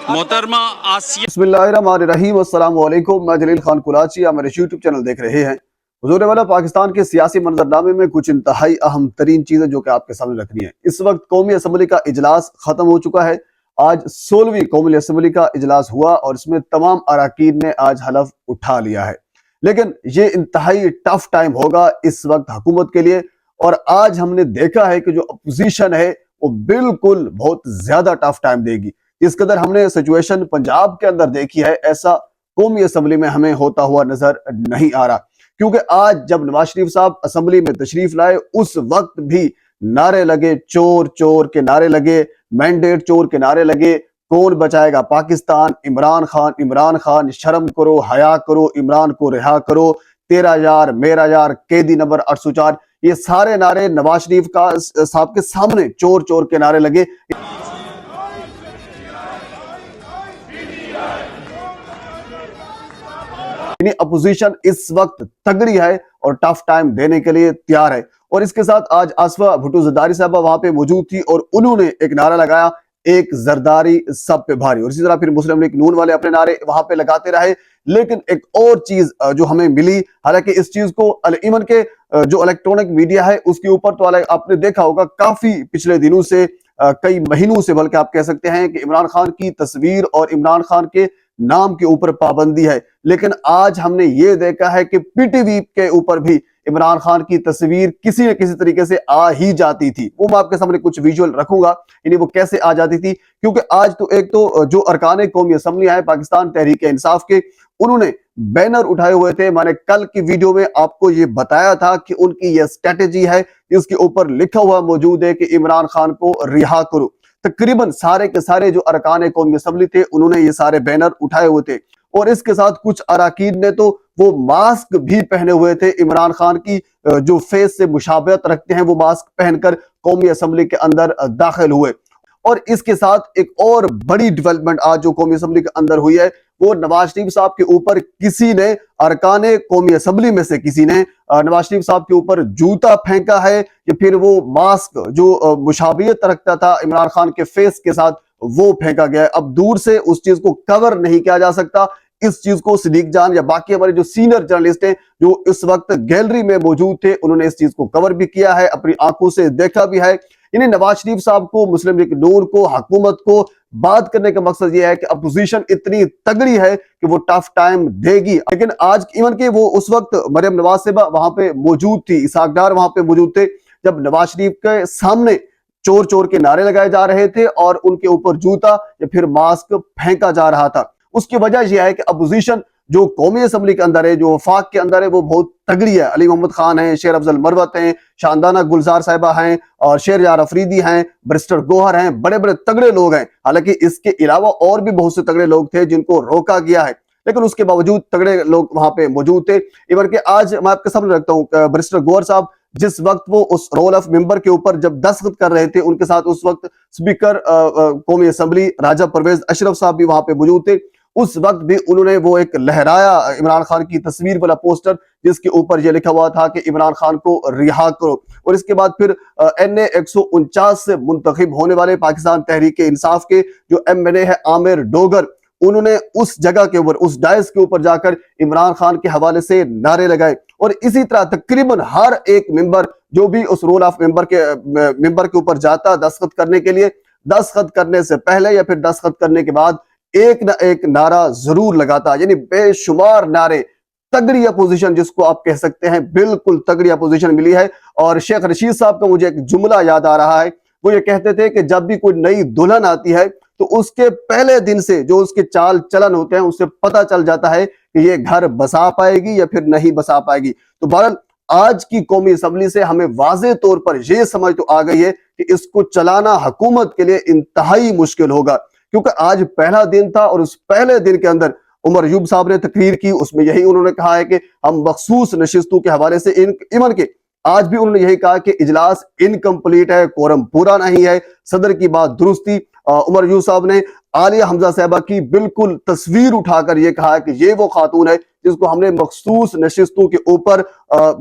मोहतरमा आसिया। बिस्मिल्लाहिर्रहमानिर्रहीम, अस्सलाम वालेकुम। मैं जलील खान कुराची, आप मेरे यूट्यूब चैनल देख रहे हैं। हुजूर वाला पाकिस्तान के सियासी मंजरनामे में कुछ इंतहाई अहम तरीन चीजें जो कि आपके सामने रखनी है। इस वक्त कौमी असम्बली का इजलास खत्म हो चुका है। आज 16वीं कौमी असम्बली का इजलास हुआ और इसमें तमाम अराकीन ने आज हलफ उठा लिया है। लेकिन ये इंतहाई टफ टाइम होगा इस वक्त हुकूमत के लिए। और आज हमने देखा है कि जो अपोजिशन है वो बिल्कुल बहुत ज्यादा टफ टाइम देगी। इस कदर हमने सिचुएशन पंजाब के अंदर देखी है, ऐसा कौमी असम्बली में हमें होता हुआ नजर नहीं आ रहा। क्योंकि आज जब नवाज शरीफ साहब असम्बली में तशरीफ लाए उस वक्त भी नारे लगे, चोर चोर के नारे लगे, मैंडेट चोर के नारे लगे, कौन बचाएगा पाकिस्तान, इमरान खान शर्म करो, हया करो, इमरान को रिहा करो, तेरा यार मेरा यार, कैदी नंबर 804, ये सारे नारे नवाज शरीफ का साहब के सामने चोर चोर के नारे लगे। अपोजिशन इस वक्त तगड़ी है और टफ टाइम देने के लिए तैयार है। और इसके साथ आज आसफा भुट्टो ज़रदारी साहबा वहां पे मौजूद थी और उन्होंने एक नारा लगाया, एक जरदारी सब पे भारी। और इसी तरह फिर मुस्लिम लीग नून वाले अपने नारे वहां पे लगाते रहे। लेकिन एक और चीज जो हमें मिली, हालांकि इस चीज को अल-ईमन के जो इलेक्ट्रॉनिक मीडिया है उसके ऊपर तो आपने देखा होगा काफी पिछले दिनों से, कई महीनों से बल्कि आप कह सकते हैं कि इमरान खान की तस्वीर और इमरान खान के नाम के ऊपर पाबंदी है। लेकिन आज हमने ये देखा है कि पीटीवी के ऊपर भी इमरान खान की तस्वीर किसी न किसी तरीके से आ ही जाती थी। वो मैं आपके सामने कुछ विजुअल रखूंगा, यानी वो कैसे आ जाती थी। क्योंकि आज तो एक तो जो अरकान कौमी असम्बली है पाकिस्तान तहरीक इंसाफ के, उन्होंने बैनर उठाए हुए थे। मैंने कल की वीडियो में आपको ये बताया था कि उनकी ये स्ट्रेटेजी है, इसके ऊपर लिखा हुआ मौजूद है कि इमरान खान को रिहा करो। तकरीबन सारे के सारे जो अरकान कौमी असम्बली थे उन्होंने ये सारे बैनर उठाए हुए थे। और इसके साथ कुछ अराकीन ने तो वो मास्क भी पहने हुए थे, इमरान खान की जो फेस से मुशाबहत रखते हैं वो मास्क पहनकर कौमी असम्बली के अंदर दाखिल हुए। और इसके साथ एक और बड़ी डेवलपमेंट आज जो कौमी असम्बली के अंदर हुई है, वो नवाज शरीफ साहब के ऊपर किसी ने, अरकान कौमी असम्बली में से किसी ने नवाज शरीफ साहब के ऊपर जूता फेंका है, या फिर वो मास्क जो मुशाबियत रखता था इमरान खान के फेस के साथ वो फेंका गया है। अब दूर से उस चीज को कवर नहीं किया जा सकता। इस चीज को सिद्दीक जान या बाकी हमारे जो सीनियर जर्नलिस्ट हैं जो इस वक्त गैलरी में मौजूद थे, उन्होंने इस चीज को कवर भी किया है, अपनी आंखों से देखा भी है। यानी नवाज शरीफ साहब को, मुस्लिम लीग नून को, हुकूमत को बात करने का मकसद यह है कि अपोजिशन इतनी तगड़ी है कि वो टफ टाइम देगी। लेकिन आज इवन के वो उस वक्त मरियम नवाज साहिबा वहां पे मौजूद थी, इसहाक डार वहां पे मौजूद थे, जब नवाज शरीफ के सामने चोर चोर के नारे लगाए जा रहे थे और उनके ऊपर जूता या फिर मास्क फेंका जा रहा था। उसकी वजह यह है कि अपोजिशन जो कौमी असम्बली के अंदर है, जो वफाक के अंदर है, वो बहुत तगड़ी है। अली मोहम्मद खान है, शेर अफजल मरवत हैं, शानदाना गुलजार साहिबा हैं, और शेर यार अफरीदी हैं, बैरिस्टर गोहर हैं, बड़े बड़े तगड़े लोग हैं। हालांकि इसके अलावा और भी बहुत से तगड़े लोग थे जिनको रोका गया है, लेकिन उसके बावजूद तगड़े लोग वहां पे मौजूद थे। इवन के आज मैं आपके सामने रखता हूँ, बैरिस्टर गोहर साहब जिस वक्त वो उस रोल ऑफ मेंबर के ऊपर जब दस्तखत कर रहे थे, उनके साथ उस वक्त स्पीकर कौमी असम्बली राजा परवेज अशरफ साहब भी वहां पे मौजूद थे। उस वक्त भी उन्होंने वो एक लहराया इमरान खान की तस्वीर वाला पोस्टर, जिसके ऊपर यह लिखा हुआ था कि इमरान खान को रिहा करो। और इसके बाद फिर NA 149 से मुंतखब होने वाले पाकिस्तान तहरीक इंसाफ के जो MNA है आमिर डोगर, उन्होंने उस जगह के ऊपर, उस डायस के ऊपर जाकर इमरान खान के हवाले से नारे लगाए। और इसी तरह तकरीबन हर एक मेंबर जो भी उस रोल ऑफ मेंबर के ऊपर जाता दस्तखत करने के लिए, दस्तखत करने से पहले या फिर दस्तखत करने के बाद एक ना एक नारा जरूर लगाता। यानी बेशुमार नारे, तगड़ी अपोजिशन जिसको आप कह सकते हैं, बिल्कुल तगड़ी अपोजिशन मिली है। और शेख रशीद साहब का मुझे एक जुमला याद आ रहा है, वो ये कहते थे कि जब भी कोई नई दुल्हन आती है तो उसके पहले दिन से जो उसके चाल चलन होते हैं उससे पता चल जाता है कि ये घर बसा पाएगी या फिर नहीं बसा पाएगी। तो बहरहाल आज की कौमी असम्बली से हमें वाज़े तौर पर यह समझ तो आ गई है कि इसको चलाना हुकूमत के लिए इंतहाई मुश्किल होगा। क्योंकि आज पहला दिन था और उस पहले दिन के अंदर उमर अयूब साहब ने तकरीर की, उसमें यही उन्होंने कहा है कि हम मखसूस नशिस्तों के हवाले से इमन के आज भी उन्होंने यही कहा कि इजलास इनकम्प्लीट है, कोरम पूरा नहीं है, सदर की बात दुरुस्ती। उमर अयूब साहब ने आलिया हमजा साहबा की बिल्कुल तस्वीर उठाकर यह कहा कि ये वो खातून है जिसको हमने मखसूस नशिस्तों के ऊपर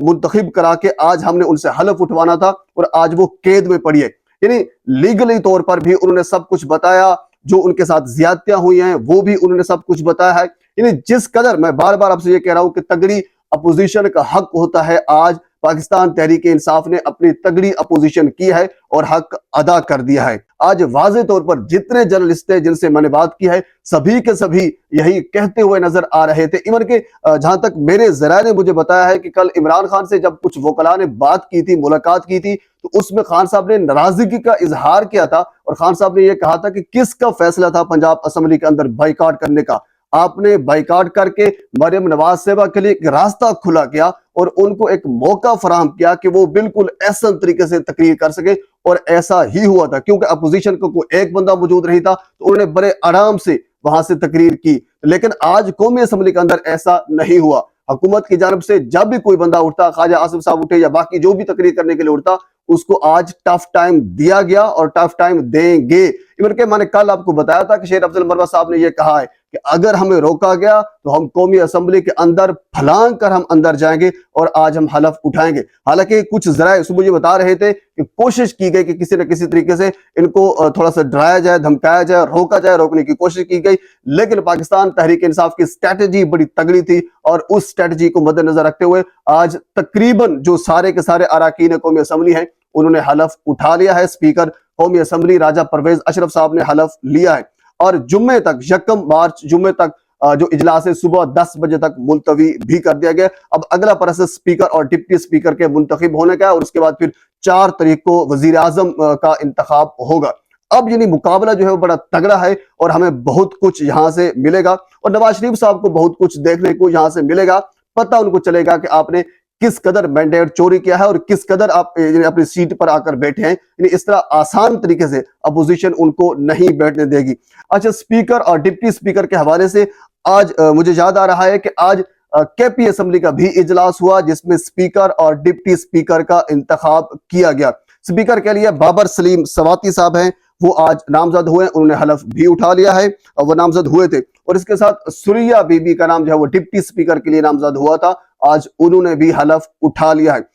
मुंतखब करा के आज हमने उनसे हलफ उठवाना था और आज वो कैद में पड़ी है। यानी लीगली तौर पर भी उन्होंने सब कुछ बताया, जो उनके साथ ज्यादतियां हुई हैं वो भी उन्होंने सब कुछ बताया है। यानी जिस कदर, मैं बार बार आपसे ये कह रहा हूं कि तगड़ी अपोजिशन का हक होता है, आज पाकिस्तान तहरीक इंसाफ ने अपनी तगड़ी अपोजिशन की है और हक अदा कर दिया है। आज वाज़े तौर पर जितने जर्नलिस्ट थे जिनसे मैंने बात की है, सभी के सभी यही कहते हुए नजर आ रहे थे। इवन के जहां तक मेरे जराए ने मुझे बताया है कि कल इमरान खान से जब कुछ वकला ने बात की थी, मुलाकात की थी, तो उसमें खान साहब ने नाराजगी का इजहार किया था और खान साहब ने यह कहा था कि किसका फैसला था पंजाब असेंबली के अंदर बाइकाट करने का। आपने बाइकाट करके मरियम नवाज साहिबा के लिए एक रास्ता खुला किया और उनको एक मौका फराहम किया कि वो बिल्कुल ऐसा तरीके से तकरीर कर सके, और ऐसा ही हुआ था क्योंकि अपोजिशन को कोई एक बंदा मौजूद नहीं था, तो उन्होंने बड़े आराम से वहां से तकरीर की। लेकिन आज कौमी असेंबली के अंदर ऐसा नहीं हुआ। हुकूमत की जानब से जब भी कोई बंदा उठता, ख्वाजा आसिफ साहब उठे या बाकी जो भी तकरीर करने के लिए उठता, उसको आज टफ टाइम दिया गया और टफ टाइम देंगे। इवन के मैंने कल आपको बताया था कि शेर अफजल मरवा साहब ने यह कहा है कि अगर हमें रोका गया तो हम कौमी असेंबली के अंदर फलांग कर हम अंदर जाएंगे और आज हम हलफ उठाएंगे। हालांकि कुछ जराए सुबह मुझे बता रहे थे कि कोशिश की गई कि किसी न किसी तरीके से इनको थोड़ा सा डराया जाए, धमकाया जाए, रोका जाए, रोकने की कोशिश की गई, लेकिन पाकिस्तान तहरीक इंसाफ की स्ट्रैटेजी बड़ी तगड़ी थी और उस स्ट्रैटेजी को मद्देनजर रखते हुए आज तकरीबन जो सारे के सारे अराकीन कौमी असेंबली हैं उन्होंने हलफ उठा लिया है। स्पीकर कौमी असेंबली राजा परवेज अशरफ साहब ने हलफ लिया है और जुम्मे तक, 1 मार्च जुम्मे तक जो इजलास है सुबह 10 बजे तक मुलतवी भी कर दिया गया। अब अगला प्रोसेस स्पीकर और डिप्टी स्पीकर के मुंतखब होने का है और उसके बाद फिर 4 तारीख को वजीर आजम का इंतखाब होगा। अब यानी मुकाबला जो है वो बड़ा तगड़ा है और हमें बहुत कुछ यहाँ से मिलेगा और नवाज शरीफ साहब को बहुत कुछ देखने को यहाँ से मिलेगा। पता उनको चलेगा कि आपने किस कदर मैंडेट चोरी किया है और किस कदर आप अपनी सीट पर आकर बैठे हैं। इस तरह आसान तरीके से अपोजिशन उनको नहीं बैठने देगी। अच्छा, स्पीकर और डिप्टी स्पीकर के हवाले से आज मुझे याद आ रहा है कि आज केपी असेंबली का भी इजलास हुआ जिसमें स्पीकर और डिप्टी स्पीकर का इंतखाब किया गया। स्पीकर के लिए बाबर सलीम सवाती साहब हैं, वो आज नामजद हुए, उन्होंने हलफ भी उठा लिया है और वो नामजद हुए थे। और इसके साथ सुरिया बीबी का नाम जो है वो डिप्टी स्पीकर के लिए नामजद हुआ था, आज उन्होंने भी हलफ उठा लिया है।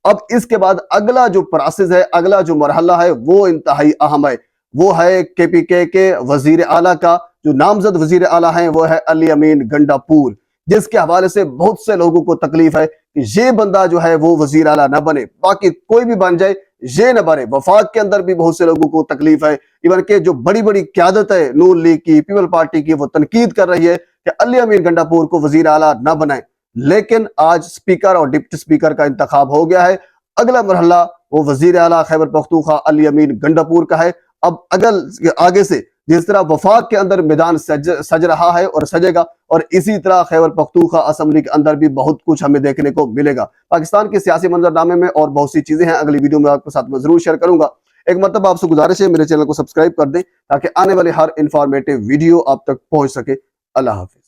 अब इसके बाद अगला जो प्रोसेस है, अगला जो मरहला है वो इंतहाई अहम है। वो है केपीके के वजीर आला का। जो नामजद वजीर आला है वो है अली अमीन गंडापुर, जिसके हवाले से बहुत से लोगों को तकलीफ है कि ये बंदा जो है वो वजीर आला ना बने, बाकी कोई भी बन जाए ये न बने। वफाक के अंदर भी बहुत से लोगों को तकलीफ है। इवन के जो बड़ी बड़ी क्यादत है नून लीग की, पीपल पार्टी की, वो तनकीद कर रही है कि अली अमीन गंडापुर को वजीर आला ना बनाए। लेकिन आज स्पीकर और डिप्टी स्पीकर का इंतखाब हो गया है। अगला मरहला वो वजीर आला खैबर पख्तूनख्वा अली अमीन गंडापुर का है। अब अगर आगे से जिस तरह वफाक के अंदर मैदान सज रहा है और सजेगा, और इसी तरह खैबर पख्तूनख्वा असेंबली के अंदर भी बहुत कुछ हमें देखने को मिलेगा। पाकिस्तान के सियासी मंजरनामे में और बहुत सी चीजें हैं, अगली वीडियो में आपके साथ मैं जरूर शेयर करूंगा। एक मतलब आपसे गुजारिश है मेरे चैनल को सब्सक्राइब कर दें ताकि आने वाली हर इंफॉर्मेटिव वीडियो आप तक पहुंच सके। अल्लाह हाफिज।